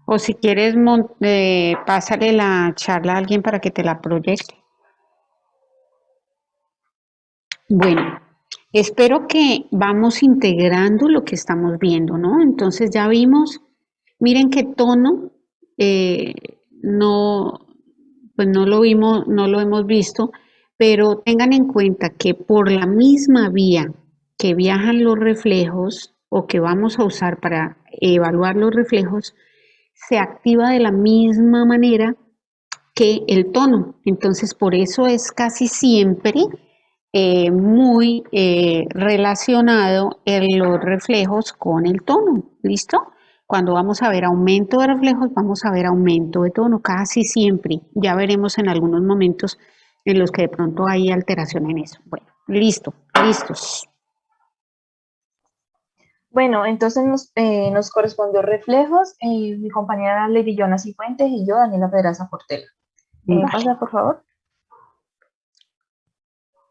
O si quieres, pásale la charla a alguien para que te la proyecte. Bueno, espero que vamos integrando lo que estamos viendo, ¿no? Entonces ya vimos, miren qué tono, eh, no, pues no lo vimos, no lo hemos visto, pero tengan en cuenta que por la misma vía que viajan los reflejos o que vamos a usar para evaluar los reflejos, se activa de la misma manera que el tono. Entonces, por eso es casi siempre muy relacionado en los reflejos con el tono. ¿Listo? Cuando vamos a ver aumento de reflejos, vamos a ver aumento de tono, casi siempre. Ya veremos en algunos momentos en los que de pronto hay alteración en eso. Bueno, listo, listos. Bueno, entonces nos correspondió reflejos, mi compañera Lady Joana Cifuentes y yo, Daniela Pedraza Portela. Vale. Pasa, por favor.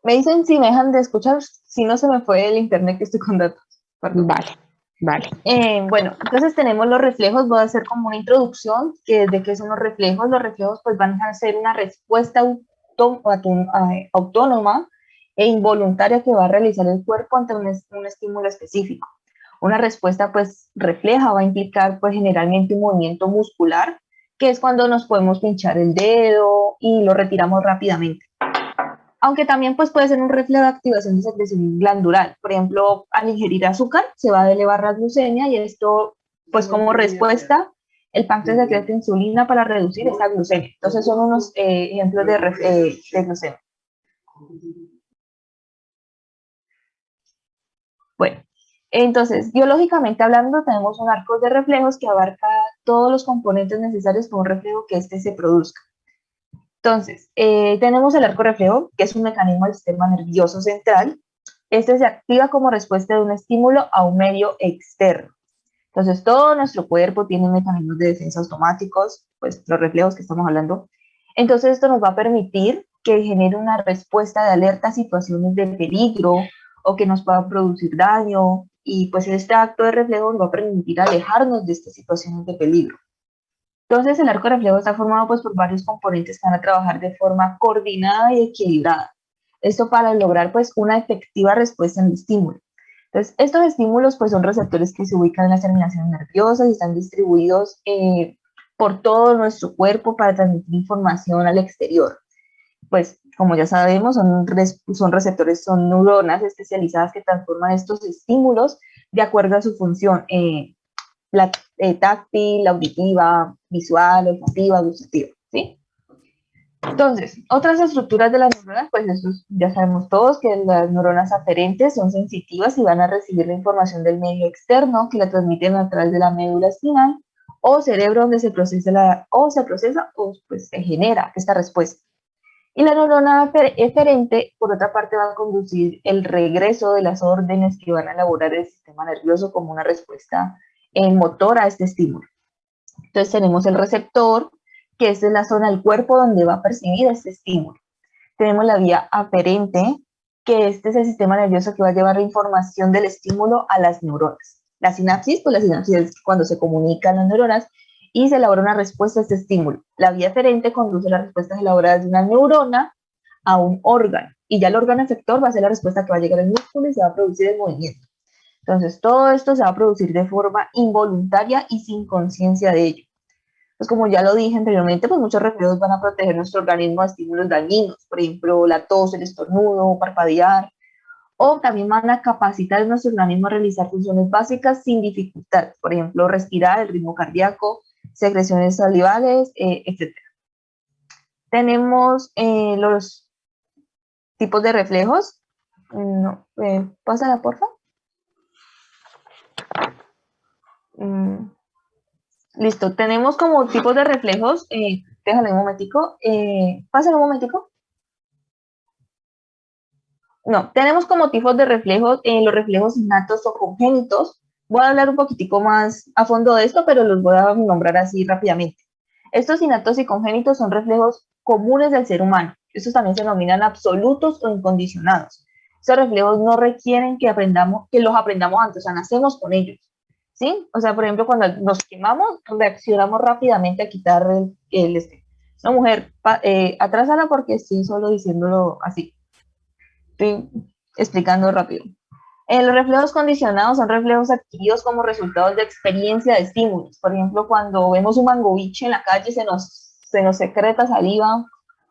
Me dicen si me dejan de escuchar, si no se me fue el internet que estoy con datos. Perdón. Vale, vale. Bueno, entonces tenemos los reflejos, voy a hacer como una introducción de qué son los reflejos. Los reflejos pues van a ser una respuesta autónoma e involuntaria que va a realizar el cuerpo ante un estímulo específico. Una respuesta pues refleja va a implicar pues generalmente un movimiento muscular, que es cuando nos podemos pinchar el dedo y lo retiramos rápidamente. Aunque también pues puede ser un reflejo de activación de secreción glandular. Por ejemplo, al ingerir azúcar se va a elevar la glucemia y esto pues como respuesta el páncreas secreta insulina para reducir esta glucemia. Entonces son unos ejemplos de glucemia. Bueno, entonces biológicamente hablando tenemos un arco de reflejos que abarca todos los componentes necesarios para un reflejo que se produzca. Entonces, tenemos el arco reflejo, que es un mecanismo del sistema nervioso central. Este se activa como respuesta de un estímulo a un medio externo. Entonces, todo nuestro cuerpo tiene mecanismos de defensa automáticos, pues los reflejos que estamos hablando. Entonces, esto nos va a permitir que genere una respuesta de alerta a situaciones de peligro o que nos pueda producir daño. Y pues este acto de reflejo nos va a permitir alejarnos de estas situaciones de peligro. Entonces, el arco reflejo está formado pues, por varios componentes que van a trabajar de forma coordinada y equilibrada. Esto para lograr pues, una efectiva respuesta en el estímulo. Entonces, estos estímulos pues, son receptores que se ubican en las terminaciones nerviosas y están distribuidos por todo nuestro cuerpo para transmitir información al exterior. Pues, como ya sabemos, son receptores, son neuronas especializadas que transforman estos estímulos de acuerdo a su función. La táctil, auditiva, visual, olfativa, gustativa, ¿sí? Entonces, otras estructuras de las neuronas, pues eso ya sabemos todos que las neuronas aferentes son sensitivas y van a recibir la información del medio externo que la transmiten a través de la médula espinal o cerebro donde se procesa o pues se genera esta respuesta. Y la neurona eferente, por otra parte, va a conducir el regreso de las órdenes que van a elaborar el sistema nervioso como una respuesta motor a este estímulo. Entonces tenemos el receptor, que es en la zona del cuerpo donde va a percibir este estímulo. Tenemos la vía aferente, que este es el sistema nervioso que va a llevar la información del estímulo a las neuronas. La sinapsis, pues la sinapsis es cuando se comunican las neuronas y se elabora una respuesta a este estímulo. La vía aferente conduce las respuestas elaboradas de una neurona a un órgano, y ya el órgano efector va a ser la respuesta que va a llegar al músculo y se va a producir el movimiento. Entonces, todo esto se va a producir de forma involuntaria y sin conciencia de ello. Pues como ya lo dije anteriormente, pues muchos reflejos van a proteger nuestro organismo de estímulos dañinos, por ejemplo, la tos, el estornudo, parpadear, o también van a capacitar a nuestro organismo a realizar funciones básicas sin dificultad, por ejemplo, respirar, el ritmo cardíaco, secreciones salivales, etc. Tenemos los tipos de reflejos. No, pásala, por favor. Listo, tenemos como tipos de reflejos, déjale un momentico, pásale un momentico. No, tenemos como tipos de reflejos, los reflejos innatos o congénitos. Voy a hablar un poquitico más a fondo de esto, pero los voy a nombrar así rápidamente. Estos innatos y congénitos son reflejos comunes del ser humano. Estos también se denominan absolutos o incondicionados. Estos reflejos no requieren que los aprendamos antes, o sea, nacemos con ellos. ¿sí? O sea, por ejemplo, cuando nos quemamos, reaccionamos rápidamente a quitar una mujer, atrásala porque estoy solo diciéndolo así. Estoy explicando rápido. Los reflejos condicionados son reflejos adquiridos como resultados de experiencia de estímulos. Por ejemplo, cuando vemos un mangoviche en la calle se nos secreta saliva,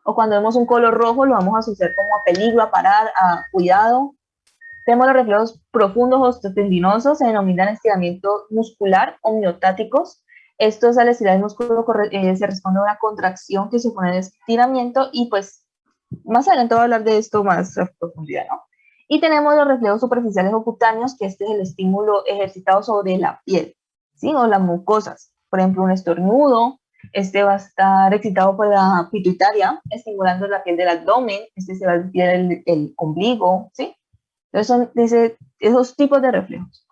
o cuando vemos un color rojo lo vamos a asociar como a peligro, a parar, a cuidado. Tenemos los reflejos profundos ostotendinosos, se denominan estiramiento muscular o miotáticos. Esto es al estirar el músculo, se responde a una contracción que supone el estiramiento, y pues más adelante voy a hablar de esto más a profundidad, ¿no? Y tenemos los reflejos superficiales o cutáneos, que este es el estímulo ejercitado sobre la piel, ¿sí? O las mucosas. Por ejemplo, un estornudo, este va a estar excitado por la pituitaria, estimulando la piel del abdomen, este se va a estirar el ombligo, ¿sí? Entonces son esos tipos de reflejos.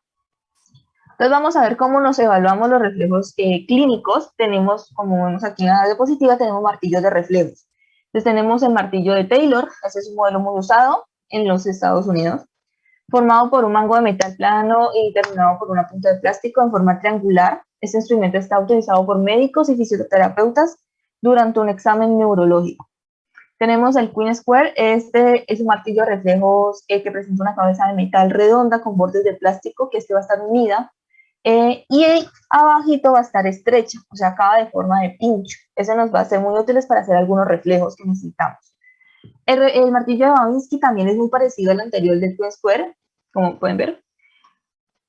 Entonces vamos a ver cómo nos evaluamos los reflejos clínicos. Tenemos, como vemos aquí en la diapositiva, tenemos martillos de reflejos. Entonces tenemos el martillo de Taylor, ese es un modelo muy usado en los Estados Unidos, formado por un mango de metal plano y terminado por una punta de plástico en forma triangular. Este instrumento está utilizado por médicos y fisioterapeutas durante un examen neurológico. Tenemos el Queen Square, este es un martillo de reflejos que presenta una cabeza de metal redonda con bordes de plástico, que va a estar unida, y abajito va a estar estrecha, o sea, acaba de forma de pincho. Eso nos va a ser muy útiles para hacer algunos reflejos que necesitamos. El martillo de Babinski también es muy parecido al anterior del Queen Square, como pueden ver,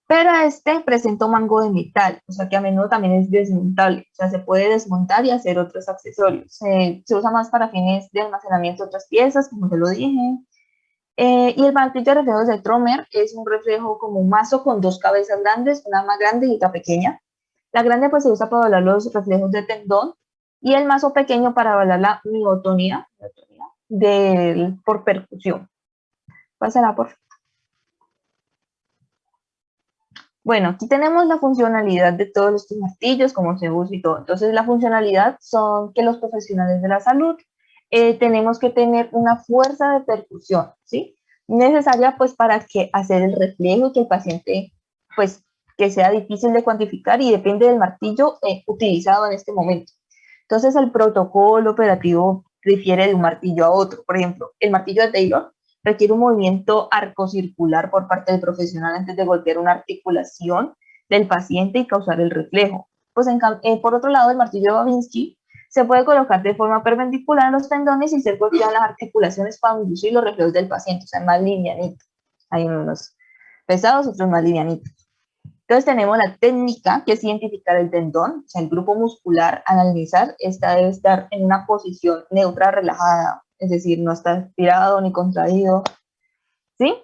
pero este presenta un mango de metal, o sea que a menudo también es desmontable, o sea, se puede desmontar y hacer otros accesorios. Se usa más para fines de almacenamiento de otras piezas, como te lo dije. Y el martillo de reflejos de Tromer es un reflejo como un mazo con dos cabezas grandes, una más grande y otra pequeña. La grande pues se usa para evaluar los reflejos de tendón, y el mazo pequeño para evaluar la miotonía por percusión. Pásala, por favor. Bueno, aquí tenemos la funcionalidad de todos estos martillos, cómo se usa y todo. Entonces, la funcionalidad son que los profesionales de la salud tenemos que tener una fuerza de percusión, ¿sí? Necesaria pues para que hacer el reflejo, que el paciente pues que sea difícil de cuantificar, y depende del martillo utilizado en este momento. Entonces, el protocolo operativo difiere de un martillo a otro. Por ejemplo, el martillo de Taylor requiere un movimiento arcocircular por parte del profesional antes de golpear una articulación del paciente y causar el reflejo. Pues por otro lado, el martillo de Babinski se puede colocar de forma perpendicular en los tendones y ser golpeado en las articulaciones para inducir los reflejos del paciente, o sea, más livianito. Hay unos pesados, otros más livianitos. Entonces tenemos la técnica, que es identificar el tendón, o sea, el grupo muscular. Al analizar, esta debe estar en una posición neutra, relajada, es decir, no está estirado ni contraído, ¿sí?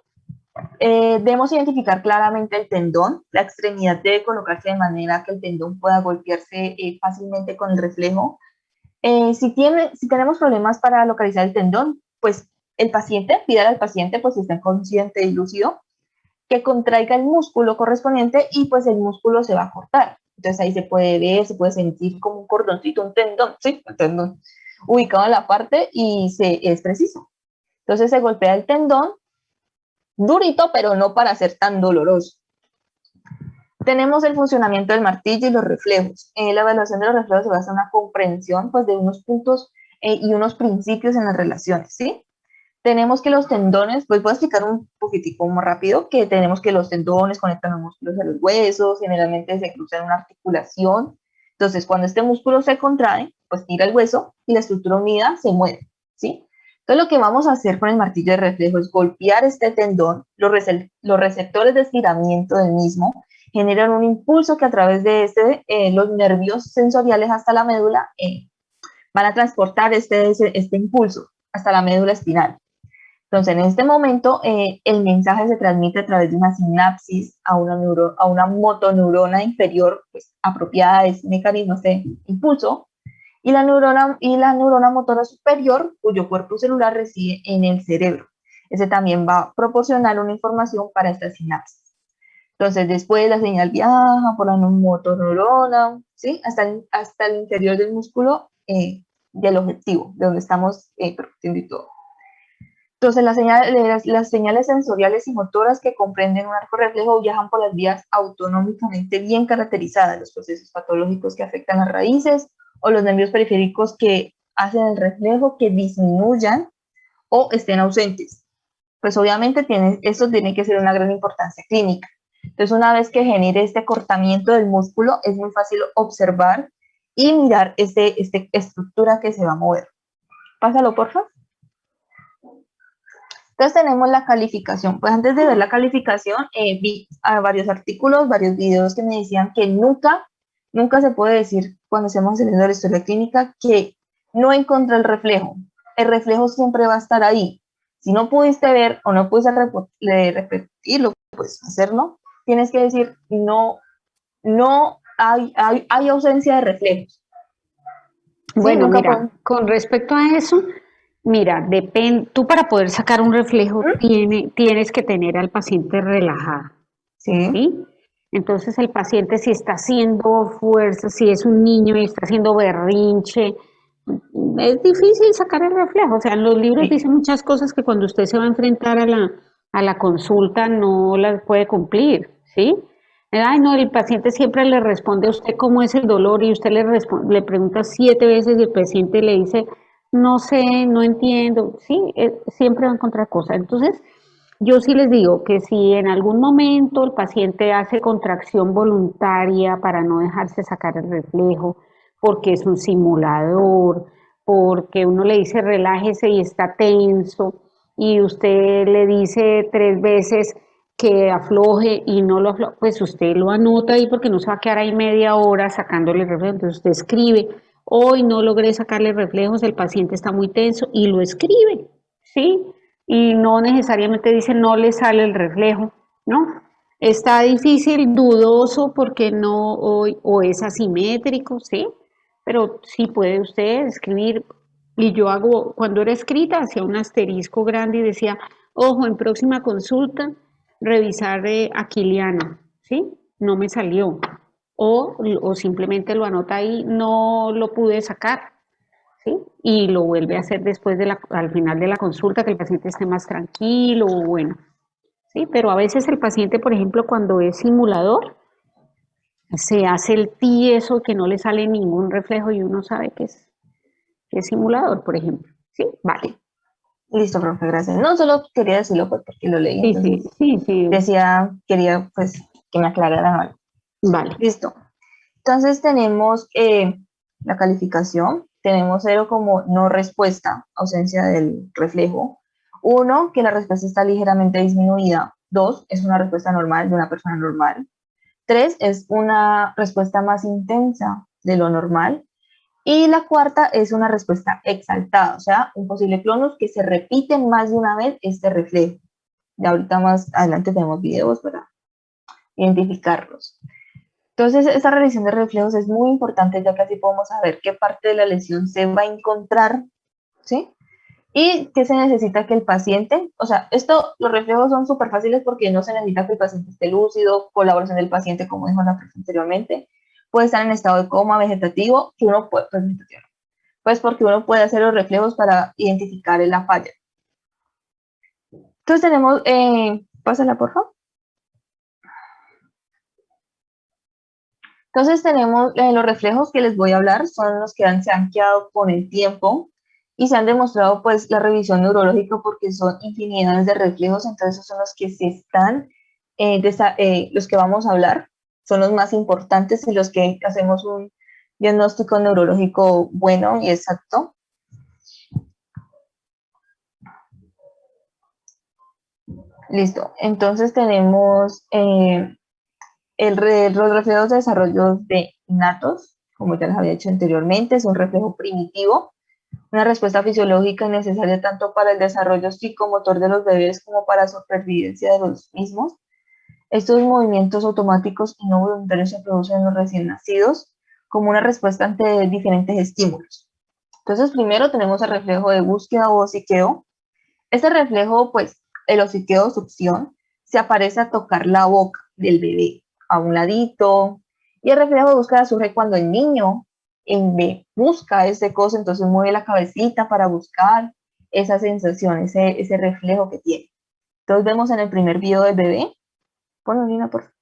Debemos identificar claramente el tendón. La extremidad debe colocarse de manera que el tendón pueda golpearse fácilmente con el reflejo. Si tenemos problemas para localizar el tendón, pues el paciente, pídale al paciente, pues si está consciente y lúcido, que contraiga el músculo correspondiente, y pues el músculo se va a cortar. Entonces ahí se puede ver, se puede sentir como un cordoncito, un tendón, ¿sí? Un tendón ubicado en la parte, y es preciso. Entonces se golpea el tendón durito, pero no para ser tan doloroso. Tenemos el funcionamiento del martillo y los reflejos. La evaluación de los reflejos se basa en una comprensión pues, de unos puntos y unos principios en las relaciones, ¿sí? Tenemos que los tendones, pues voy a explicar un poquitico más rápido, que tenemos que los tendones conectan los músculos a los huesos, generalmente se cruzan una articulación. Entonces, cuando este músculo se contrae, pues tira el hueso y la estructura unida se mueve, ¿sí? Entonces, lo que vamos a hacer con el martillo de reflejo es golpear este tendón. Los receptores de estiramiento del mismo generan un impulso que a través de los nervios sensoriales hasta la médula van a transportar este impulso hasta la médula espinal. Entonces, en este momento, el mensaje se transmite a través de una sinapsis a una motoneurona inferior pues, apropiada a ese mecanismo de impulso, y la neurona motora superior, cuyo cuerpo celular reside en el cerebro. Ese también va a proporcionar una información para esta sinapsis. Entonces, después la señal viaja por la motoneurona, ¿sí? hasta el interior del músculo del objetivo, de donde estamos produciendo y todo. Entonces, las señales sensoriales y motoras que comprenden un arco reflejo viajan por las vías autonómicamente bien caracterizadas, los procesos patológicos que afectan las raíces o los nervios periféricos que hacen el reflejo que disminuyan o estén ausentes. Pues obviamente esto tiene que ser una gran importancia clínica. Entonces, una vez que genere este acortamiento del músculo, es muy fácil observar y mirar esta estructura que se va a mover. Pásalo, por favor. Entonces tenemos la calificación. Pues antes de ver la calificación, vi varios artículos, varios videos que me decían que nunca se puede decir cuando estemos haciendo la historia clínica que no encontré el reflejo. El reflejo siempre va a estar ahí. Si no pudiste ver o no pudiste repetirlo, pues hacerlo, tienes que decir no hay ausencia de reflejos. ¿Sí? Bueno, mira, con respecto a eso, mira, tú para poder sacar un reflejo tienes que tener al paciente relajado, Sí. ¿sí? Entonces el paciente si está haciendo fuerza, si es un niño y está haciendo berrinche, es difícil sacar el reflejo. O sea, en los libros Sí. dicen muchas cosas que cuando usted se va a enfrentar a la consulta no las puede cumplir, ¿sí? Ay, no, el paciente siempre le responde a usted cómo es el dolor y usted le pregunta 7 veces y el paciente le dice, no sé, no entiendo, sí, siempre va a encontrar cosas. Entonces, yo sí les digo que si en algún momento el paciente hace contracción voluntaria para no dejarse sacar el reflejo, porque es un simulador, porque uno le dice relájese y está tenso, y usted le dice 3 veces que afloje y no lo afloje, pues usted lo anota ahí porque no se va a quedar ahí media hora sacándole reflejos. Entonces usted escribe, hoy no logré sacarle reflejos, el paciente está muy tenso y lo escribe, ¿sí? Y no necesariamente dice no le sale el reflejo, ¿no? Está difícil, dudoso porque no hoy o es asimétrico, ¿sí? Pero sí puede usted escribir. Y yo hago, cuando era escrita, hacía un asterisco grande y decía, ojo, en próxima consulta, revisar aquiliano, ¿sí? No me salió. O simplemente lo anota ahí, no lo pude sacar, ¿sí? Y lo vuelve a hacer después al final de la consulta, que el paciente esté más tranquilo, bueno, ¿sí? Pero a veces el paciente, por ejemplo, cuando es simulador, se hace el tieso que no le sale ningún reflejo y uno sabe que es simulador, por ejemplo. ¿Sí? Vale. Listo, profe, gracias. No, solo quería decirlo pues, porque lo leí, Sí, sí, entonces sí, sí. quería pues que me aclararan algo. Vale. Listo. Entonces tenemos la calificación, tenemos 0 como no respuesta, ausencia del reflejo. 1, que la respuesta está ligeramente disminuida. 2, es una respuesta normal de una persona normal. 3, es una respuesta más intensa de lo normal. Y la cuarta es una respuesta exaltada, o sea, un posible clonus que se repite más de una vez este reflejo. Y ahorita más adelante tenemos videos para identificarlos. Entonces, esta revisión de reflejos es muy importante, ya que así podemos saber qué parte de la lesión se va a encontrar, ¿sí? Y qué se necesita que el paciente, o sea, los reflejos son súper fáciles porque no se necesita que el paciente esté lúcido, colaboración del paciente, como dijo la profe anteriormente, puede estar en estado de coma vegetativo, que uno puede, pues porque uno puede hacer los reflejos para identificar la falla. Entonces tenemos, pásala por favor. Entonces tenemos los reflejos que les voy a hablar, son los que se han quedado con el tiempo y se han demostrado pues la revisión neurológica porque son infinidades de reflejos, entonces esos son los que se están, los que vamos a hablar, son los más importantes y los que hacemos un diagnóstico neurológico bueno y exacto. Listo, entonces tenemos los reflejos de desarrollo innatos, como ya les había dicho anteriormente, es un reflejo primitivo, una respuesta fisiológica necesaria tanto para el desarrollo psicomotor de los bebés como para la supervivencia de los mismos. Estos movimientos automáticos y no voluntarios se producen en los recién nacidos como una respuesta ante diferentes estímulos. Entonces, primero tenemos el reflejo de búsqueda o hociqueo. Este reflejo, pues, el hociqueo succión, se aparece a tocar la boca del bebé a un ladito, y el reflejo de búsqueda surge cuando el niño busca ese cosa, entonces mueve la cabecita para buscar, esa sensación, ese reflejo que tiene. Entonces vemos en el primer video del bebé. Ponlo, Lina, por favor.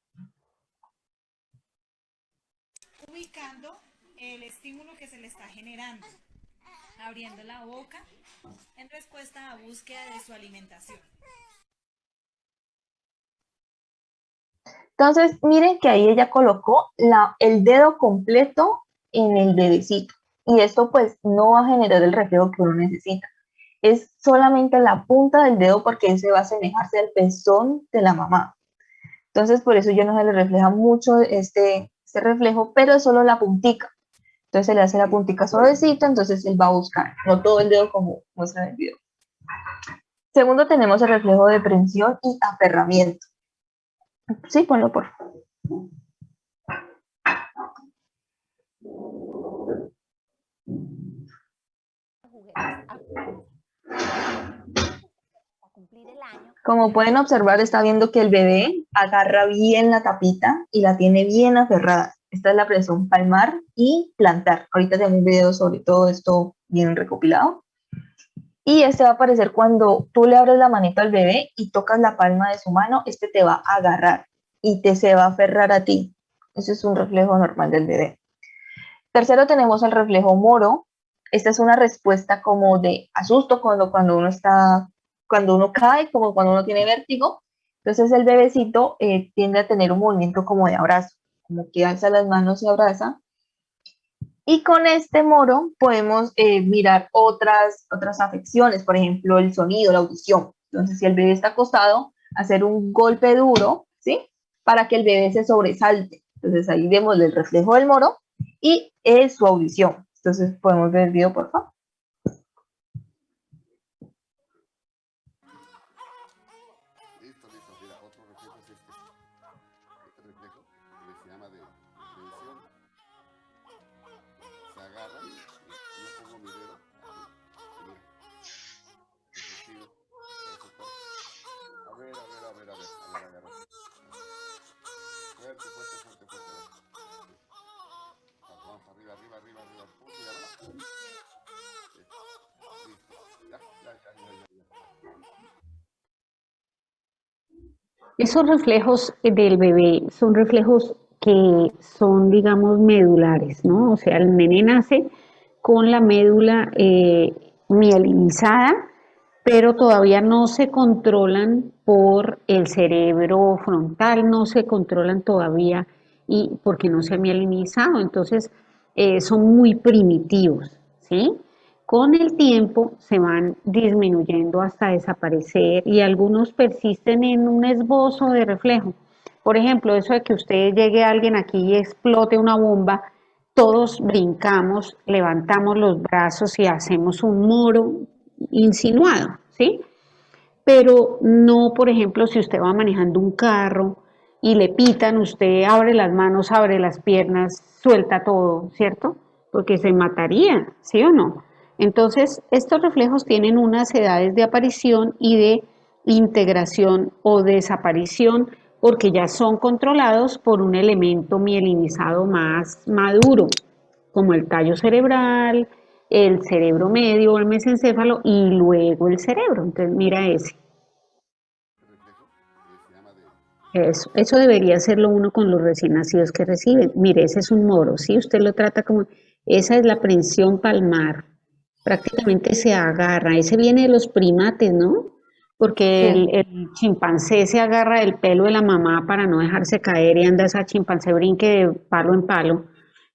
Ubicando el estímulo que se le está generando, abriendo la boca en respuesta a búsqueda de su alimentación. Entonces, miren que ahí ella colocó el dedo completo en el bebecito. Y esto pues no va a generar el reflejo que uno necesita. Es solamente la punta del dedo porque ese va a asemejarse al pezón de la mamá. Entonces, por eso ya no se le refleja mucho este reflejo, pero es solo la puntica. Entonces se le hace la puntica suavecita, entonces él va a buscar, no todo el dedo como muestra en el video. Segundo, tenemos el reflejo de prensión y aferramiento. Sí, ponlo por favor. Como pueden observar, está viendo que el bebé agarra bien la tapita y la tiene bien aferrada. Esta es la presión palmar y plantar. Ahorita tengo un video sobre todo esto bien recopilado. Y este va a aparecer cuando tú le abres la manito al bebé y tocas la palma de su mano, este te va a agarrar y se va a aferrar a ti. Ese es un reflejo normal del bebé. Tercero tenemos el reflejo moro. Esta es una respuesta como de asusto cuando uno cae, como cuando uno tiene vértigo. Entonces el bebecito tiende a tener un movimiento como de abrazo, como que alza las manos y abraza. Y con este moro podemos mirar otras afecciones, por ejemplo, el sonido, la audición. Entonces, si el bebé está acostado, hacer un golpe duro, ¿sí? Para que el bebé se sobresalte. Entonces, ahí vemos el reflejo del moro y su audición. Entonces, podemos ver el video, por favor. Listo, mira, otro reflejo es este. Este reflejo que se llama de tensión. Se agarra y yo pongo mi dedo aquí. Mira, ejercido, a ver, agarra. Fuerte. Vamos, arriba. Punto y abajo. Listo. Ya. Esos reflejos del bebé son reflejos que son, digamos, medulares, ¿no? O sea, el nene nace con la médula mielinizada, pero todavía no se controlan por el cerebro frontal, no se controlan todavía y porque no se ha mielinizado, entonces son muy primitivos, ¿sí? Con el tiempo se van disminuyendo hasta desaparecer y algunos persisten en un esbozo de reflejo. Por ejemplo, eso de que usted llegue a alguien aquí y explote una bomba, todos brincamos, levantamos los brazos y hacemos un moro insinuado, ¿sí? Pero no, por ejemplo, si usted va manejando un carro y le pitan, usted abre las manos, abre las piernas, suelta todo, ¿cierto? Porque se mataría, ¿sí o no? Entonces, estos reflejos tienen unas edades de aparición y de integración o desaparición porque ya son controlados por un elemento mielinizado más maduro, como el tallo cerebral, el cerebro medio, el mesencéfalo y luego el cerebro. Entonces, mira ese. Reflejo se llama de Eso debería hacerlo uno con los recién nacidos que reciben. Mire, ese es un moro, ¿sí? Usted lo trata como, esa es la prensión palmar, prácticamente se agarra, ese viene de los primates, ¿no? Porque Sí. el chimpancé se agarra del pelo de la mamá para no dejarse caer y anda esa chimpancé brinque de palo en palo.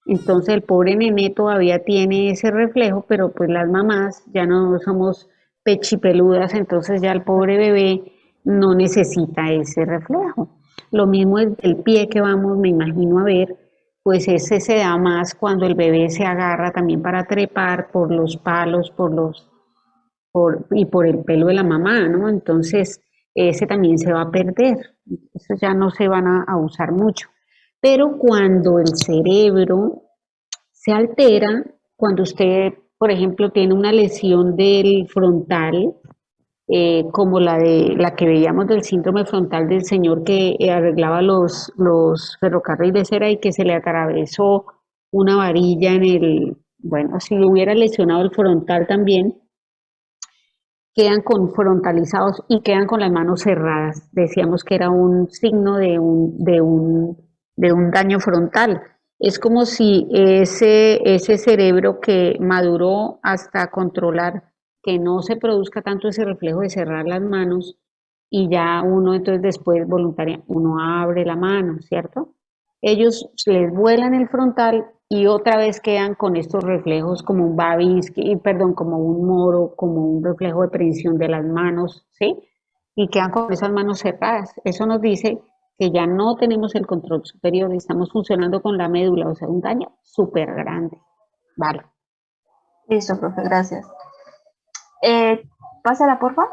Entonces el pobre nené todavía tiene ese reflejo, pero pues las mamás ya no somos pechipeludas, entonces ya el pobre bebé no necesita ese reflejo. Lo mismo es del pie que vamos, me imagino, a ver, pues ese se da más cuando el bebé se agarra también para trepar por los palos, y por el pelo de la mamá, ¿no? Entonces, ese también se va a perder, eso ya no se van a usar mucho. Pero cuando el cerebro se altera, cuando usted, por ejemplo, tiene una lesión del frontal, como la que veíamos del síndrome frontal del señor que arreglaba los ferrocarriles, era y que se le atravesó una varilla en el, bueno, si hubiera lesionado el frontal también, quedan confrontalizados y quedan con las manos cerradas. Decíamos que era un signo de un daño frontal. Es como si ese cerebro que maduró hasta controlar que no se produzca tanto ese reflejo de cerrar las manos y ya uno entonces después voluntaria, uno abre la mano, ¿cierto? Ellos les vuelan el frontal y otra vez quedan con estos reflejos como un babis, perdón, como un moro, como un reflejo de prensión de las manos, ¿sí? Y quedan con esas manos cerradas. Eso nos dice que ya no tenemos el control superior, estamos funcionando con la médula, o sea, un daño súper grande. Vale. Listo, profe, gracias. Pásala, porfa.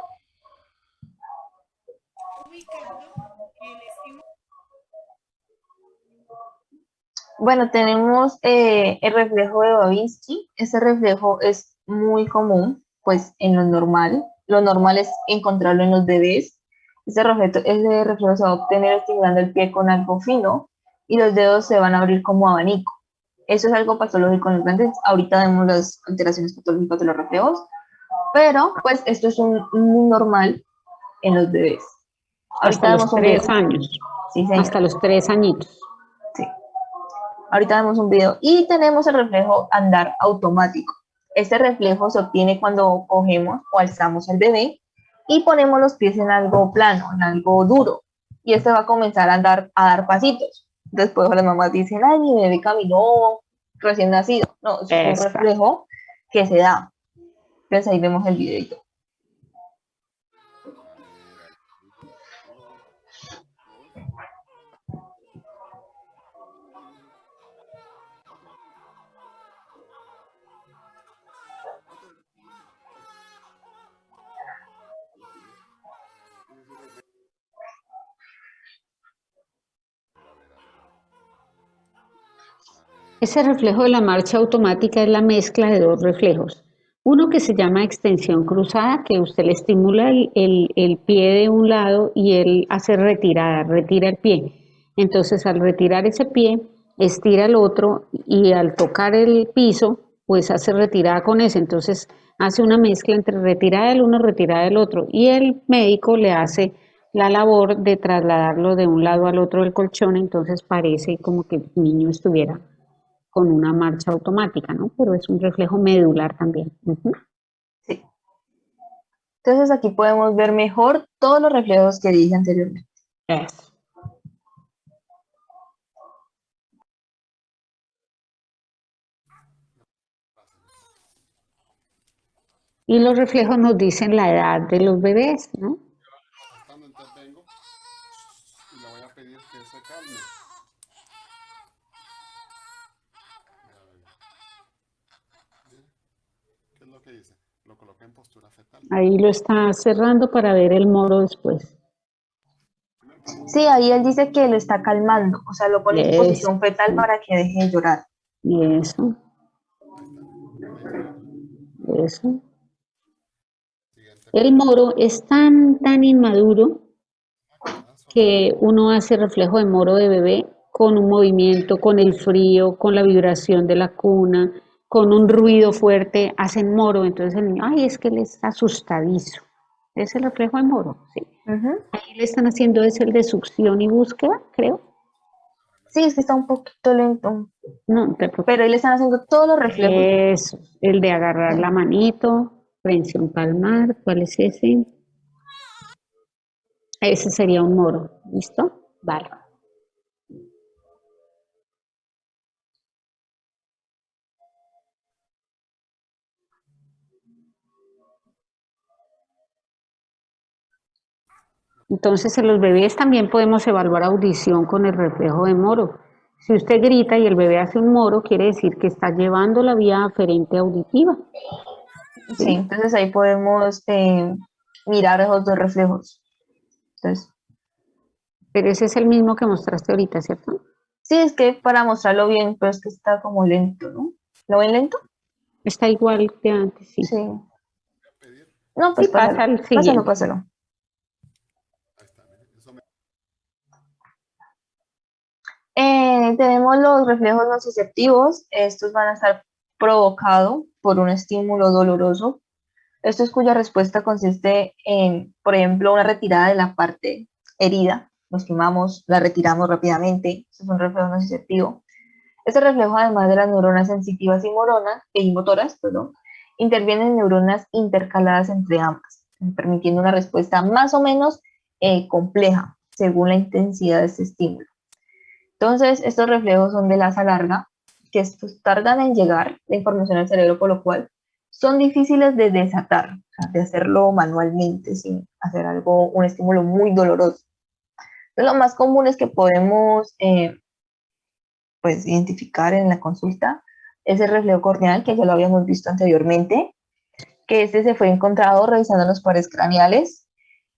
Ubicando el estímulo. Bueno, tenemos el reflejo de Babinski. Ese reflejo es muy común, pues en lo normal. Lo normal es encontrarlo en los bebés. Ese reflejo se va a obtener estimulando el pie con algo fino y los dedos se van a abrir como abanico. Eso es algo patológico en los grandes. Ahorita vemos las alteraciones patológicas de los reflejos, pero pues esto es muy normal en los bebés. Hasta Ahorita los vemos un video. 3 años, Sí, señor. hasta los 3 añitos. Sí. Ahorita vemos un video. Y tenemos el reflejo andar automático. Este reflejo se obtiene cuando cogemos o alzamos al bebé y ponemos los pies en algo plano, en algo duro. Y este va a comenzar a dar pasitos. Después las mamás dicen, ay, mi bebé caminó recién nacido. No, eso es un Esta. reflejo que se da. Entonces ahí vemos el videito. Ese reflejo de la marcha automática es la mezcla de dos reflejos. Uno que se llama extensión cruzada, que usted le estimula el pie de un lado y él hace retirada, retira el pie. Entonces al retirar ese pie, estira el otro y al tocar el piso, pues hace retirada con ese. Entonces hace una mezcla entre retirada del uno, retirada del otro. Y el médico le hace la labor de trasladarlo de un lado al otro del colchón, entonces parece como que el niño estuviera con una marcha automática, ¿no? Pero es un reflejo medular también. Sí. Entonces aquí podemos ver mejor todos los reflejos que dije anteriormente. Eso. Y los reflejos nos dicen la edad de los bebés, ¿no? Estando intervengo y le voy a pedir que se calme. ¿Qué es lo que dice? Lo coloqué en postura fetal. Ahí lo está cerrando para ver el moro después. Sí, ahí él dice que lo está calmando, o sea, lo pone en posición fetal Eso, para que deje de llorar. eso, Ahí está. eso. Siguiente El moro es tan inmaduro paso. que uno hace reflejo de moro de bebé con un movimiento, con el frío, con la vibración de la cuna, con un ruido fuerte, hacen moro. Entonces el niño, ay, es que él está asustadizo. Es el reflejo de moro, sí. Ahí le están haciendo es el de succión y búsqueda, creo. Sí, es que está un poquito lento, No, no te preocupes. pero ahí le están haciendo todos los reflejos. Eso, el de agarrar la manito, prensión palmar, ¿cuál es ese? Ese sería un moro, ¿listo? Vale. Entonces, en los bebés también podemos evaluar audición con el reflejo de moro. Si usted grita y el bebé hace un moro, quiere decir que está llevando la vía aferente auditiva. Sí, entonces ahí podemos mirar esos dos reflejos. Entonces, Pero ese es el mismo que mostraste ahorita, ¿cierto? sí, es que para mostrarlo bien, pero es que está como lento, ¿no? ¿Lo ven lento? Está igual que antes, sí. Sí. No, pues Sí, pasa pásalo, al pásalo, siguiente. pásalo. Ahí está. Eso me... Tenemos los reflejos nociceptivos. Estos van a estar provocados por un estímulo doloroso. Esto es cuya respuesta consiste en, por ejemplo, una retirada de la parte herida. Nos quemamos, la retiramos rápidamente. Eso es un reflejo nociceptivo. Este reflejo, además de las neuronas sensitivas y motoras, perdón, intervienen neuronas intercaladas entre ambas, permitiendo una respuesta más o menos compleja según la intensidad de este estímulo. Entonces, estos reflejos son de laza larga, que estos tardan en llegar la información al cerebro, por lo cual son difíciles de desatar, o sea, de hacerlo manualmente sin hacer un estímulo muy doloroso. Entonces, lo más común es que podemos pues, identificar en la consulta es el reflejo corneal, que ya lo habíamos visto anteriormente, que este se fue encontrado revisando los pares craneales.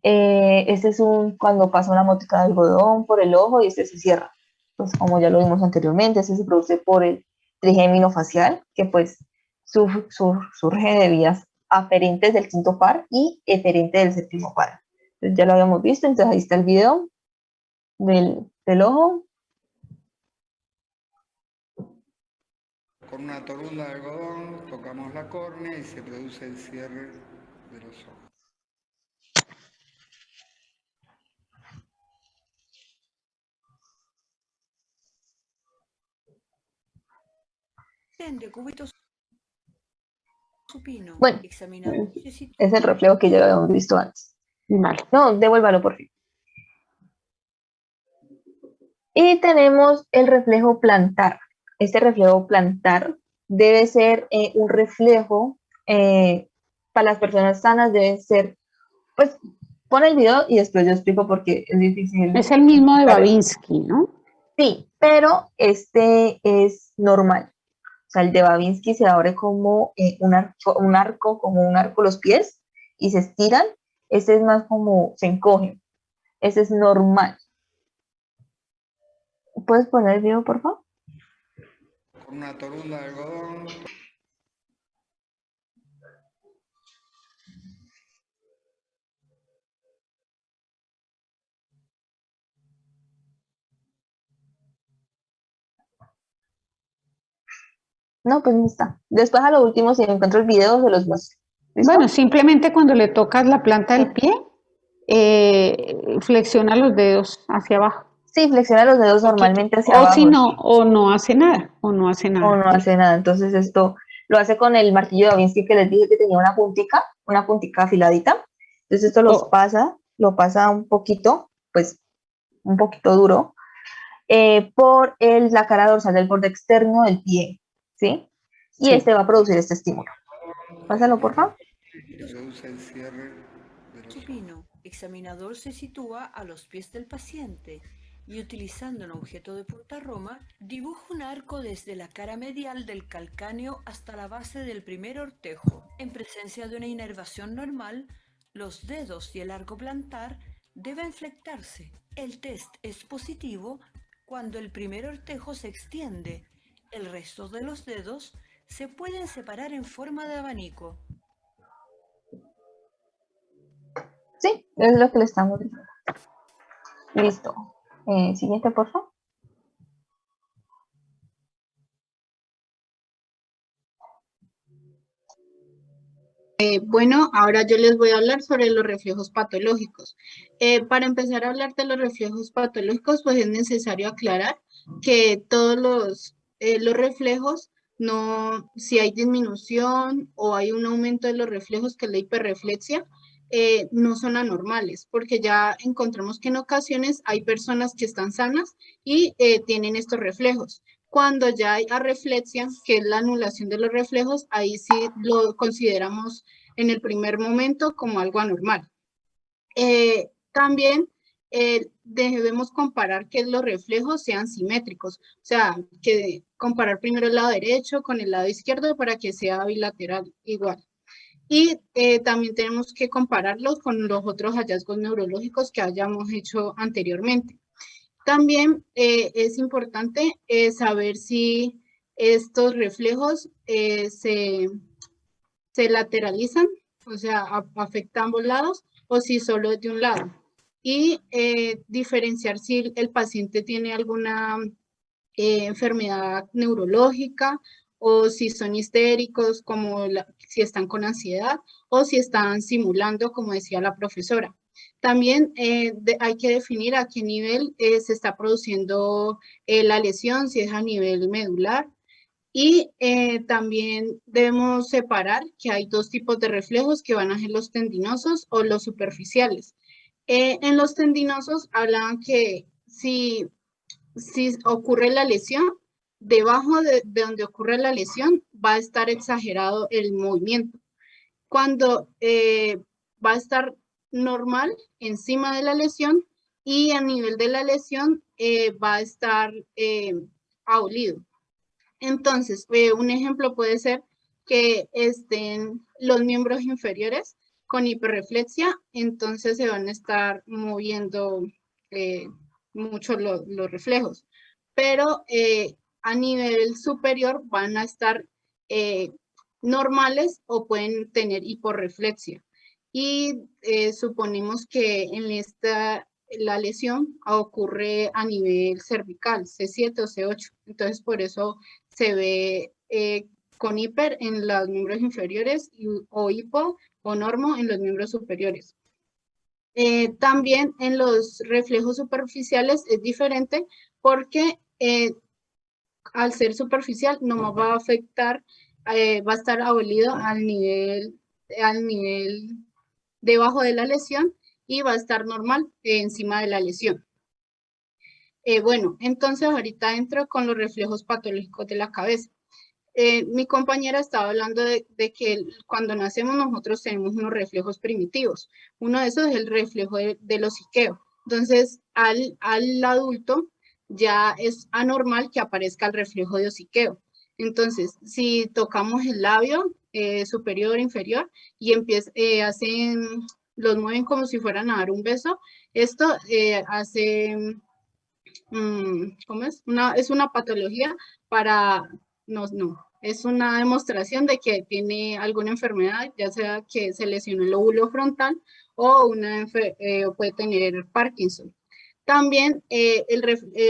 Este es cuando pasa una mótica de algodón por el ojo y este se cierra. Pues como ya lo vimos anteriormente, este se produce por el trigémino facial, que pues surge de vías aferentes del quinto par y eferente del séptimo par. Entonces ya lo habíamos visto, entonces ahí está el video del ojo. Con una torunda de algodón tocamos la córnea y se produce el cierre de los ojos. Bueno, es el reflejo que ya habíamos visto antes. Vale. No, devuélvalo por fin. Y tenemos el reflejo plantar. Este reflejo plantar debe ser un reflejo para las personas sanas, debe ser, pues, pon el video y después yo explico porque es difícil. Es el mismo de Babinski, ¿no? Sí, pero este es normal. O sea, el de Babinski se abre como un arco los pies y se estiran. Este es más como se encogen. Este es normal. ¿Puedes poner el video, por favor? Con una torunda de algodón. No, pues no está. Después a lo último, si encuentro el video, se los muestro. ¿Listo? Bueno, simplemente cuando le tocas la planta del pie, flexiona los dedos hacia abajo. Sí, flexiona los dedos normalmente hacia abajo. Si no, o no hace nada, o no hace nada. O no hace nada. Entonces esto lo hace con el martillo de Da Vinci que les dije que tenía una puntica afiladita. Entonces esto lo pasa un poquito, pues un poquito duro, por la cara dorsal del borde externo del pie, ¿sí? Y este va a producir este estímulo. Pásalo, por favor. Produce el cierre de los Supino, examinador se sitúa a los pies del paciente y utilizando un objeto de punta roma, dibuja un arco desde la cara medial del calcáneo hasta la base del primer ortejo. En presencia de una inervación normal, los dedos y el arco plantar deben flectarse. El test es positivo cuando el primer ortejo se extiende. El resto de los dedos se pueden separar en forma de abanico. Sí, es lo que le estamos diciendo. Listo. Siguiente, por favor. Bueno, ahora yo les voy a hablar sobre los reflejos patológicos. Para empezar a hablar de los reflejos patológicos, pues es necesario aclarar que todos los reflejos, no, si hay disminución o hay un aumento de los reflejos, que es la hiperreflexia, no son anormales, porque ya encontramos que en ocasiones hay personas que están sanas y tienen estos reflejos. Cuando ya hay arreflexia, que es la anulación de los reflejos, ahí sí lo consideramos en el primer momento como algo anormal. También debemos comparar que los reflejos sean simétricos, o sea, que comparar primero el lado derecho con el lado izquierdo para que sea bilateral igual. Y también tenemos que compararlos con los otros hallazgos neurológicos que hayamos hecho anteriormente. También es importante saber si estos reflejos se lateralizan, o sea, afectan ambos lados, o si solo es de un lado. Y diferenciar si el paciente tiene alguna enfermedad neurológica o si son histéricos, como si están con ansiedad, o si están simulando, como decía la profesora. También hay que definir a qué nivel se está produciendo la lesión, si es a nivel medular. Y también debemos separar que hay dos tipos de reflejos que van a ser los tendinosos o los superficiales. En los tendinosos hablan que si ocurre la lesión, debajo de donde ocurre la lesión va a estar exagerado el movimiento. Cuando va a estar normal encima de la lesión y a nivel de la lesión va a estar abolido. Entonces, un ejemplo puede ser que estén los miembros inferiores con hiperreflexia, entonces se van a estar moviendo mucho los reflejos. Pero a nivel superior van a estar normales o pueden tener hiporreflexia. Y suponemos que en la lesión ocurre a nivel cervical, C7 o C8. Entonces, por eso se ve con hiper en los miembros inferiores o hipo o normo en los miembros superiores. También en los reflejos superficiales es diferente porque al ser superficial no va a afectar, va a estar abolido al nivel debajo de la lesión y va a estar normal encima de la lesión. Bueno, entonces ahorita entro con los reflejos patológicos de la cabeza. Mi compañera estaba hablando de que cuando nacemos nosotros tenemos unos reflejos primitivos. Uno de esos es el reflejo del hociqueo. Entonces, al adulto ya es anormal que aparezca el reflejo de hociqueo. Entonces, si tocamos el labio superior, inferior, y los mueven como si fueran a dar un beso, esto hace, ¿cómo es? Es una patología es una demostración de que tiene alguna enfermedad, ya sea que se lesionó el lóbulo frontal o puede tener Parkinson. También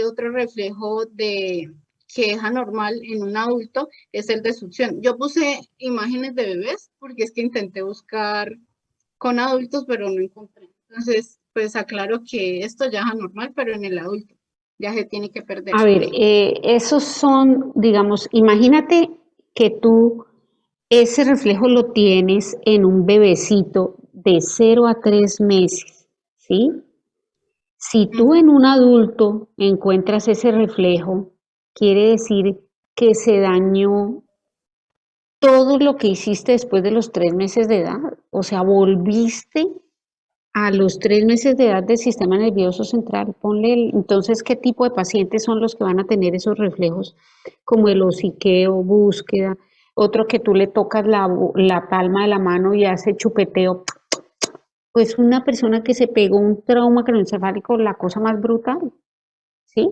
otro reflejo que es anormal en un adulto es el de succión. Yo puse imágenes de bebés porque es que intenté buscar con adultos, pero no encontré. Entonces, pues aclaro que esto ya es anormal, pero en el adulto ya se tiene que perder. A ver, esos son, digamos, imagínate que tú ese reflejo lo tienes en un bebecito de 0 a 3 meses, ¿sí? Si tú en un adulto encuentras ese reflejo, quiere decir que se dañó todo lo que hiciste después de los 3 meses de edad. O sea, volviste a los 3 meses de edad del sistema nervioso central. Entonces, ¿qué tipo de pacientes son los que van a tener esos reflejos? Como el hociqueo, búsqueda, otro que tú le tocas la palma de la mano y hace chupeteo. Pues una persona que se pegó un trauma craneoencefálico, la cosa más brutal, ¿sí?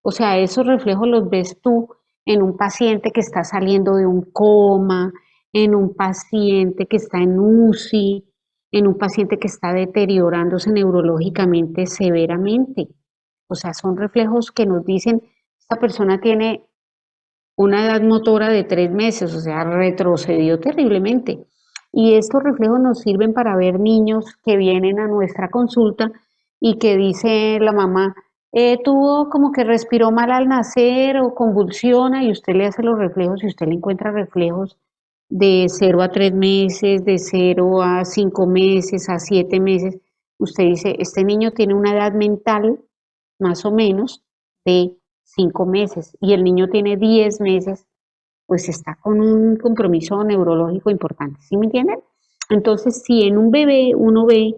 O sea, esos reflejos los ves tú en un paciente que está saliendo de un coma, en un paciente que está en UCI, en un paciente que está deteriorándose neurológicamente severamente. O sea, son reflejos que nos dicen, esta persona tiene una edad motora de 3 meses, o sea, retrocedió terriblemente. Y estos reflejos nos sirven para ver niños que vienen a nuestra consulta y que dice la mamá, tuvo como que respiró mal al nacer o convulsiona y usted le hace los reflejos y usted le encuentra reflejos de 0 a 3 meses, de 0 a 5 meses, a 7 meses. Usted dice, este niño tiene una edad mental más o menos de 5 meses y el niño tiene 10 meses, pues está con un compromiso neurológico importante, ¿sí me entienden? Entonces, si en un bebé uno ve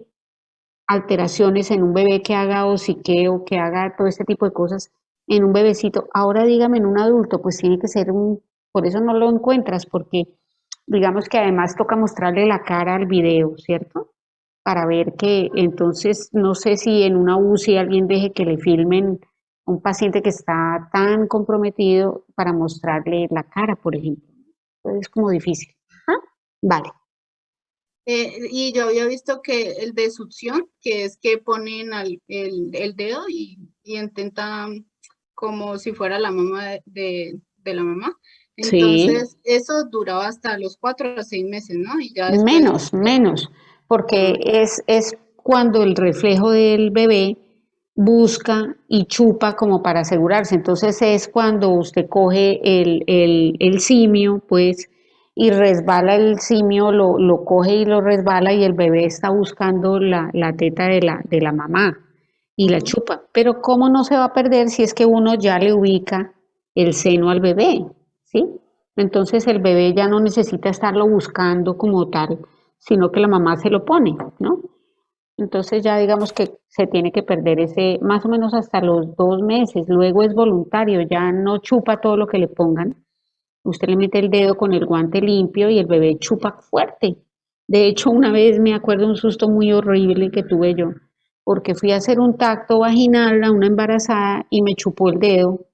alteraciones, en un bebé que haga hociqueo, que haga todo este tipo de cosas, en un bebecito, ahora dígame en un adulto, pues tiene que ser por eso no lo encuentras, porque digamos que además toca mostrarle la cara al video, ¿cierto? Para ver que entonces, no sé si en una UCI alguien deje que le filmen un paciente que está tan comprometido para mostrarle la cara, por ejemplo. Es como difícil. ¿Ah? Vale. Y yo había visto que el de succión, que es que ponen el dedo y intentan como si fuera la mamá de la mamá, Sí, Entonces, eso duraba hasta los 4 a 6 meses, ¿no? Y ya después, menos, porque ah, es cuando el reflejo del bebé busca y chupa como para asegurarse. Entonces es cuando usted coge el simio, pues, y resbala el simio, lo coge y lo resbala y el bebé está buscando la teta de la mamá y la ujú, chupa. Pero ¿cómo no se va a perder si es que uno ya le ubica el seno al bebé? ¿Sí? Entonces el bebé ya no necesita estarlo buscando como tal, sino que la mamá se lo pone, ¿no? Entonces ya digamos que se tiene que perder ese más o menos hasta los 2 meses, luego es voluntario, ya no chupa todo lo que le pongan. Usted le mete el dedo con el guante limpio y el bebé chupa fuerte. De hecho, una vez me acuerdo un susto muy horrible que tuve yo, porque fui a hacer un tacto vaginal a una embarazada y me chupó el dedo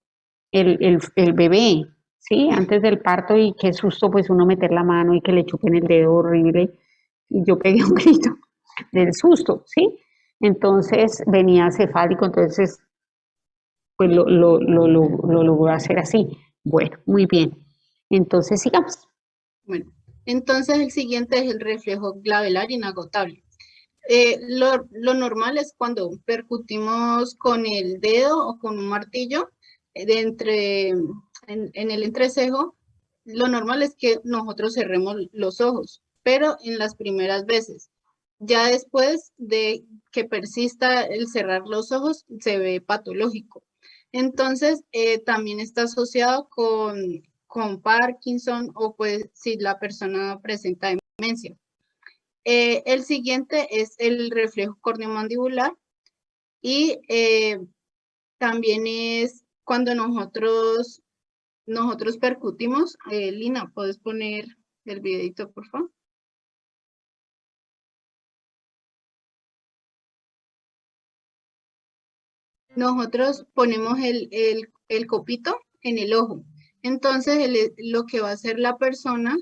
el bebé, ¿sí? Antes del parto y qué susto pues uno meter la mano y que le chupen el dedo horrible. Y yo pegué un grito del susto, ¿sí? Entonces venía cefálico, entonces pues lo logró hacer así. Bueno, muy bien. Entonces sigamos. bueno. Entonces, el siguiente es el reflejo glabelar inagotable. Lo normal es cuando percutimos con el dedo o con un martillo en el entrecejo, lo normal es que nosotros cerremos los ojos, pero en las primeras veces. Ya después de que persista el cerrar los ojos, se ve patológico. Entonces, también está asociado con Parkinson o pues si la persona presenta demencia. El siguiente es el reflejo corneomandibular y también es cuando nosotros percutimos. Lina, ¿puedes poner el videito, por favor? Nosotros ponemos el copito en el ojo. Entonces, lo que va a hacer la persona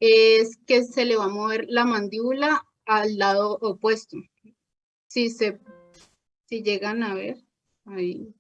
es que se le va a mover la mandíbula al lado opuesto. Si si llegan a ver, ahí.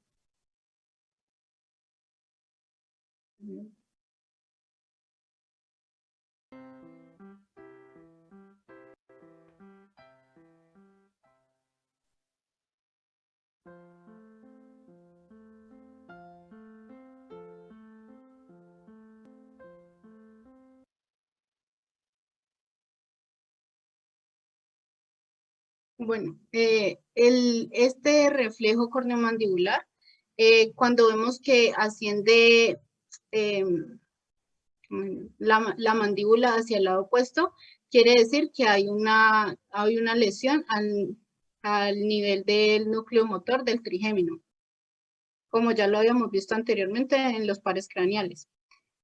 Bueno, este reflejo corneomandibular, cuando vemos que asciende la mandíbula hacia el lado opuesto, quiere decir que hay una lesión al nivel del núcleo motor del trigémino, como ya lo habíamos visto anteriormente en los pares craneales.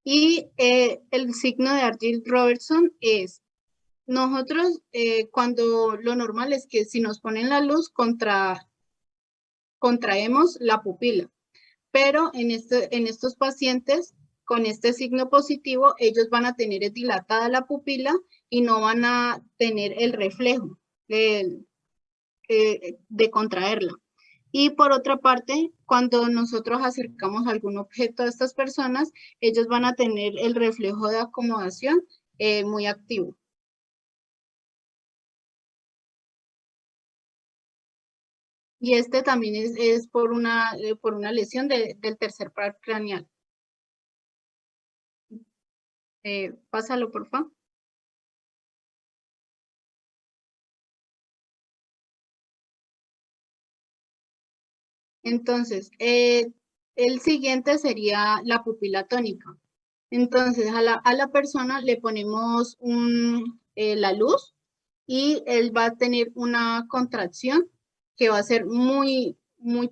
Y el signo de Argyll-Robertson es nosotros, cuando lo normal es que si nos ponen la luz, contraemos la pupila, pero en estos pacientes con este signo positivo, ellos van a tener dilatada la pupila y no van a tener el reflejo de contraerla. Y por otra parte, cuando nosotros acercamos algún objeto a estas personas, ellos van a tener el reflejo de acomodación muy activo. Y este también es por una lesión del tercer par craneal. Pásalo, por favor. Entonces, el siguiente sería la pupila tónica. Entonces, a la persona le ponemos la luz y él va a tener una contracción que va a ser muy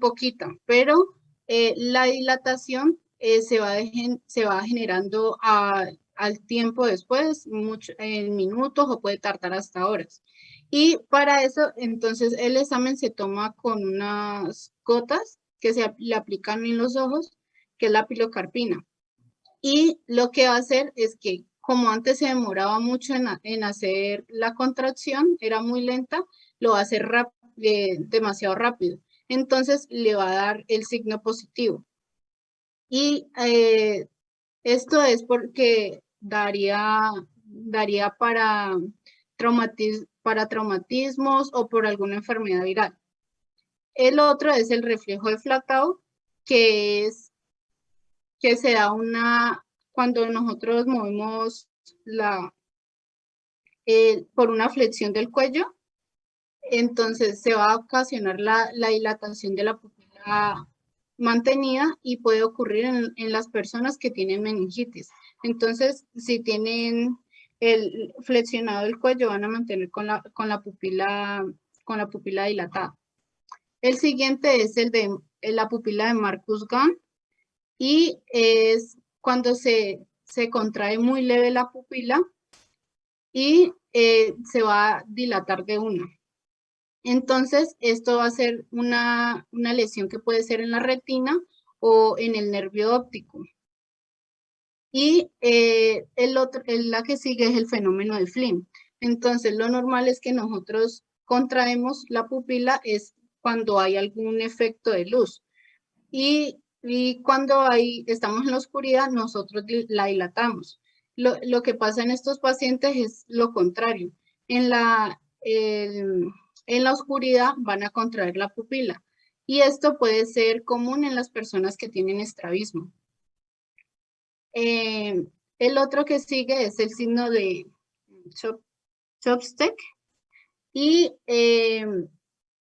poquita, pero la dilatación se va generando al tiempo después, en minutos o puede tardar hasta horas. Y para eso, entonces, el examen se toma con unas gotas que le aplican en los ojos, que es la pilocarpina. Y lo que va a hacer es que, como antes se demoraba mucho en hacer la contracción, era muy lenta, lo va a hacer demasiado rápido. Entonces le va a dar el signo positivo. Y Esto es porque daría para traumatismos o por alguna enfermedad viral. El otro es el reflejo de Flatout, que se da cuando nosotros movemos por una flexión del cuello, entonces se va a ocasionar la dilatación de la pupila mantenida y puede ocurrir en las personas que tienen meningitis. Entonces, si tienen el flexionado el cuello, van a mantener con la pupila dilatada. El siguiente es el de la pupila de Marcus-Gunn y es cuando se contrae muy leve la pupila y se va a dilatar de una. Entonces, esto va a ser una lesión que puede ser en la retina o en el nervio óptico. Y la que sigue es el fenómeno de Flynn. Entonces, lo normal es que nosotros contraemos la pupila es cuando hay algún efecto de luz. Y cuando estamos en la oscuridad, nosotros la dilatamos. Lo que pasa en estos pacientes es lo contrario. En la oscuridad van a contraer la pupila. Y esto puede ser común en las personas que tienen estrabismo. El otro que sigue es el signo de Chopstick. Y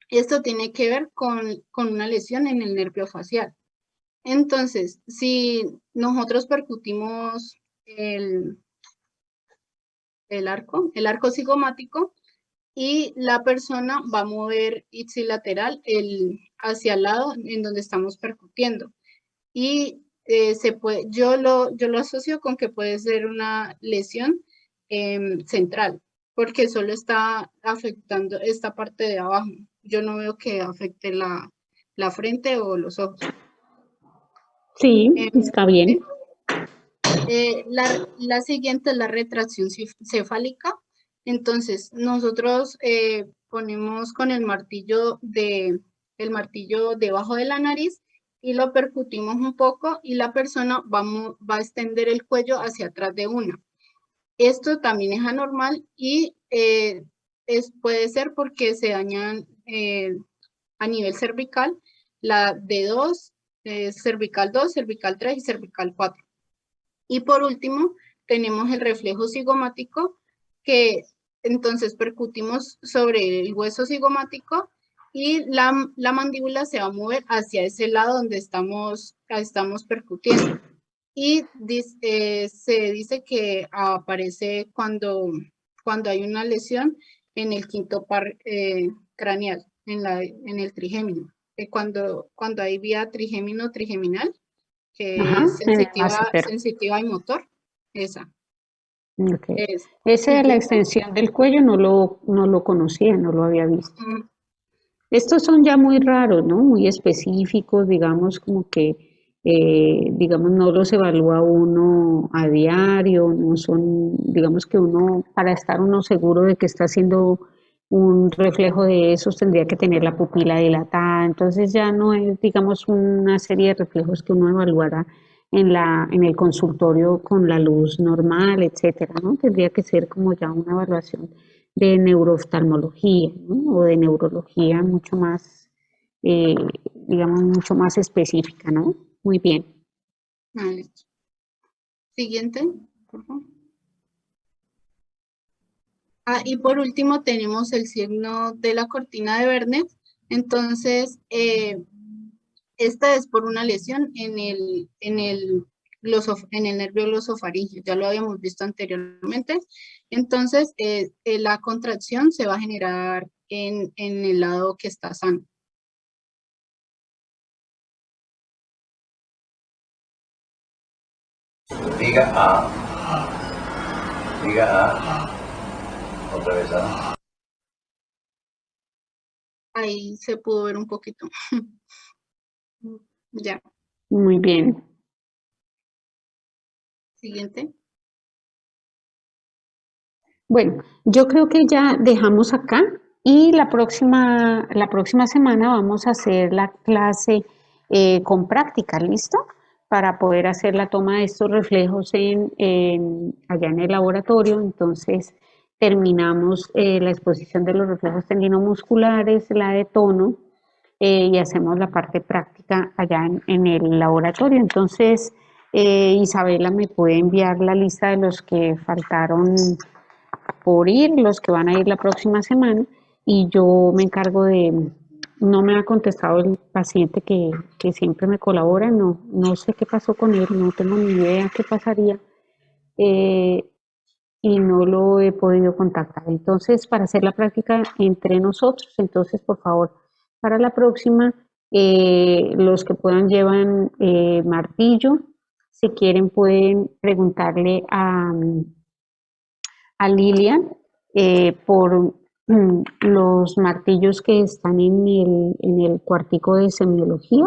esto tiene que ver con una lesión en el nervio facial. Entonces, si nosotros percutimos el arco cigomático y la persona va a mover ipsilateral hacia el lado en donde estamos percutiendo. Y yo lo asocio con que puede ser una lesión central, porque solo está afectando esta parte de abajo. Yo no veo que afecte la frente o los ojos. Sí, está bien. La siguiente es la retracción cefálica. Entonces, nosotros ponemos con el martillo debajo de la nariz y lo percutimos un poco y la persona va a extender el cuello hacia atrás de una. Esto también es anormal y puede ser porque se dañan a nivel cervical la D2, cervical 2, cervical 3 y cervical 4. Y por último, tenemos el reflejo cigomático, que entonces percutimos sobre el hueso cigomático y la mandíbula se va a mover hacia ese lado donde estamos percutiendo. Y se dice que aparece cuando hay una lesión en el quinto par craneal, en el trigémino. Cuando hay vía trigémino-trigeminal, que Ajá, es en el massetero. sensitiva y motor, esa. Okay. Es. Ese de la Siguiente. extensión del cuello no lo conocía, no lo había visto. Mm, Estos son ya muy raros, ¿no? Muy específicos, digamos, como que, digamos, no los evalúa uno a diario, no son, digamos que uno, para estar uno seguro de que está haciendo un reflejo de esos, tendría que tener la pupila dilatada, entonces ya no es, digamos, una serie de reflejos que uno evaluará en el consultorio con la luz normal, etcétera, ¿no? Tendría que ser como ya una evaluación de neurooftalmología, ¿no? O de neurología mucho más, eh, digamos, mucho más específica, ¿no? Muy bien. vale. Siguiente, por favor. Y por último tenemos el signo de la cortina de Vernet. Entonces, esta es por una lesión en el nervio glosofaringeo, ya lo habíamos visto anteriormente. Entonces, la contracción se va a generar en el lado que está sano. Diga A. Diga A. Otra vez A. Ahí se pudo ver un poquito. Ya. Muy bien. Siguiente. Bueno, yo creo que ya dejamos acá y la próxima semana vamos a hacer la clase con práctica, ¿listo? para poder hacer la toma de estos reflejos allá en el laboratorio. Entonces terminamos la exposición de los reflejos tendinomusculares, la de tono, y hacemos la parte práctica allá en el laboratorio. Entonces, Isabela me puede enviar la lista de los que faltaron por ir, los que van a ir la próxima semana, y yo me encargo de, no me ha contestado el paciente que siempre me colabora, no sé qué pasó con él, no tengo ni idea qué pasaría, y no lo he podido contactar. Entonces, para hacer la práctica entre nosotros, entonces, por favor, para la próxima, los que puedan llevan martillo, si quieren pueden preguntarle a Lilian por los martillos que están en el cuartico de semiología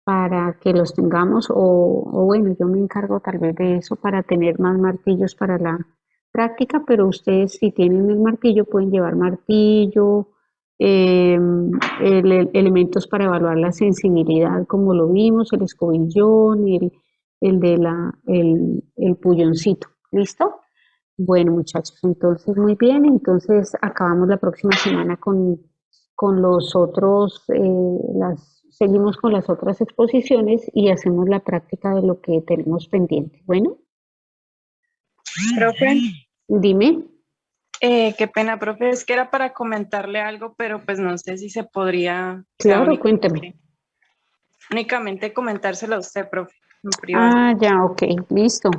para que los tengamos o bueno, yo me encargo tal vez de eso para tener más martillos para la práctica, pero ustedes si tienen el martillo pueden llevar martillo, elementos para evaluar la sensibilidad como lo vimos, el escobillón, el puyoncito, ¿listo? Bueno, muchachos, entonces muy bien, entonces acabamos la próxima semana con los otros, seguimos con las otras exposiciones y hacemos la práctica de lo que tenemos pendiente. Bueno, Profe, dime. qué pena, profe, es que era para comentarle algo, pero pues no sé si se podría, o sea, Claro, cuéntame. únicamente comentárselo a usted, profe, en privado. Ah, ya, ok, listo.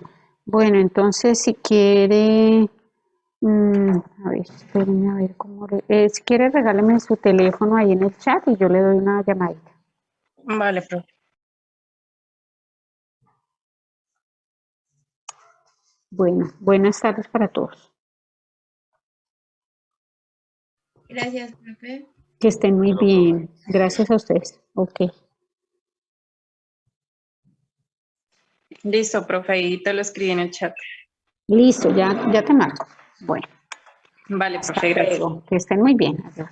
Bueno, entonces si quiere, a ver, espérenme a ver cómo si quiere regáleme su teléfono ahí en el chat y yo le doy una llamadita. Vale, profe. Bueno, buenas tardes para todos. Gracias, profe. Que estén muy bien. Gracias a ustedes. Ok. Listo, profe, ahí te lo escribí en el chat. Listo, ya te marco. Bueno, Vale, hasta profe, gracias. luego. Que estén muy bien. Adiós.